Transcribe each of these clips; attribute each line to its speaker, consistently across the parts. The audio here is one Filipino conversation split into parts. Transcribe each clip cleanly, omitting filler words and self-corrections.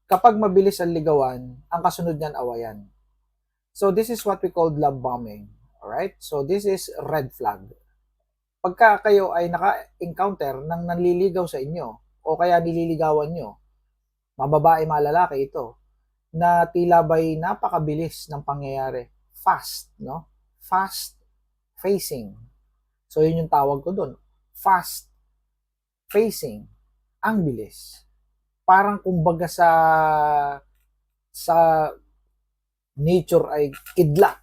Speaker 1: Kapag mabilis ang ligawan, ang kasunod niyan awayan. So this is what we call love bombing. Alright? So this is red flag. Pagka kayo ay naka-encounter ng nanliligaw sa inyo o kaya nililigawan nyo, mababae, malalaki ito, na tila ba'y napakabilis ng pangyayari. Fast, no? Fast facing. So yun yung tawag ko doon. Fast facing. Ang bilis. Parang kumbaga sa nature ay kidlat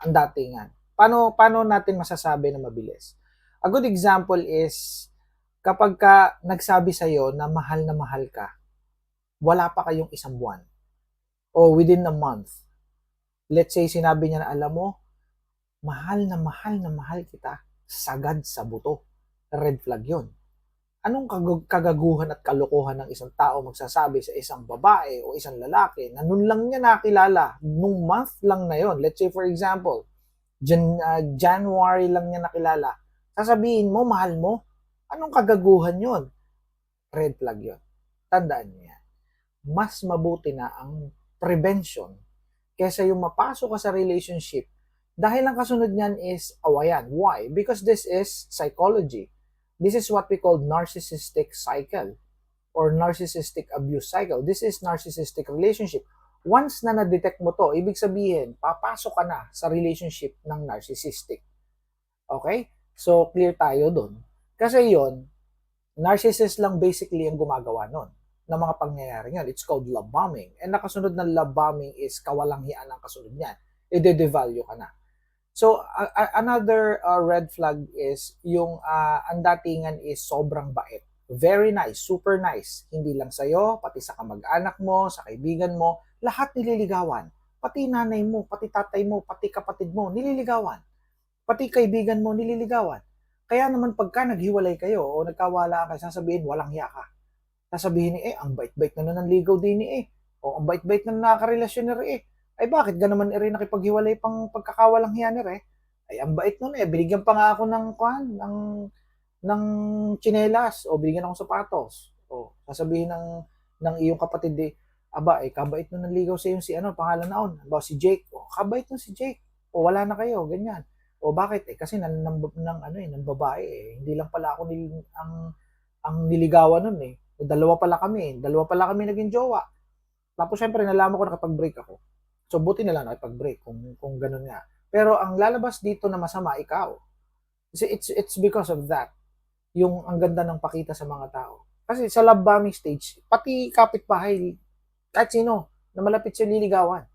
Speaker 1: ang datingan. Paano natin masasabi na mabilis? A good example is kapag ka nagsabi sa'yo na mahal ka, wala pa kayong isang buwan o within a month. Let's say sinabi niya na alam mo, mahal na mahal kita, sagad sa buto. Red flag yon. Anong kagaguhan at kalokohan ng isang tao magsasabi sa isang babae o isang lalaki na nun lang niya nakilala, nung month lang na yon. Let's say for example, January lang niya nakilala. Sasabihin mo, mahal mo. Anong kagaguhan yon? Red flag yon. Tandaan niya. Mas mabuti na ang prevention kaysa yung mapasok ka sa relationship dahil ang kasunod niyan is awayan. Why? Because this is psychology. This is what we call narcissistic cycle or narcissistic abuse cycle. This is narcissistic relationship. Once na na-detect mo to, ibig sabihin, papasok ka na sa relationship ng narcissistic. Okay? So, clear tayo dun. Kasi yon, narcissist lang basically ang gumagawa nun ng mga pangyayari yan. It's called love bombing. And nakasunod ng love bombing is kawalangian ang kasunod niyan. I-devalue ka na. So, another red flag is yung ang datingan is sobrang bait. Very nice, super nice. Hindi lang sa'yo, pati sa kamag-anak mo, sa kaibigan mo, lahat nililigawan. Pati nanay mo, pati tatay mo, pati kapatid mo, nililigawan. Pati kaibigan mo, nililigawan. Kaya naman pagka naghiwalay kayo o nagkawala ka, sasabihin, walang hiya ka. Sasabihin ang bait-bait na nanligaw din o ang bait-bait na nakakarelasyon ni ay bakit ganaman rin nakipaghiwalay pang pagkakawalang hiya ni ay ang bait nun binigyan pa nga ako ng tsinelas o binigyan ako sapatos o sasabihin ng iyong kapatid kabait nun nanligaw sa iyo si pangalan naon ba si Jake o kabait nun si Jake o wala na kayo ganyan o bakit kasi ng babae hindi lang pala ako ang niligawan nun dalawa pala kami naging jowa tapos syempre nalaman ko nakapag-break ako. So, buti na lang nakipag-break kung ganun nga. Pero ang lalabas dito na masama, ikaw. Kasi it's because of that. Yung ang ganda ng pakita sa mga tao. Kasi sa love bombing stage, pati kapitbahay, kahit sino, na malapit siya liligawan.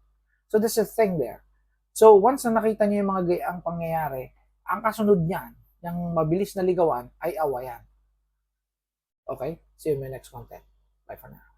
Speaker 1: So, there's a thing there. So, once na nakita niyo yung mga gayang pangyayari, ang kasunod niyan, yung mabilis na ligawan, ay awayan. Okay? See you in my next content. Bye for now.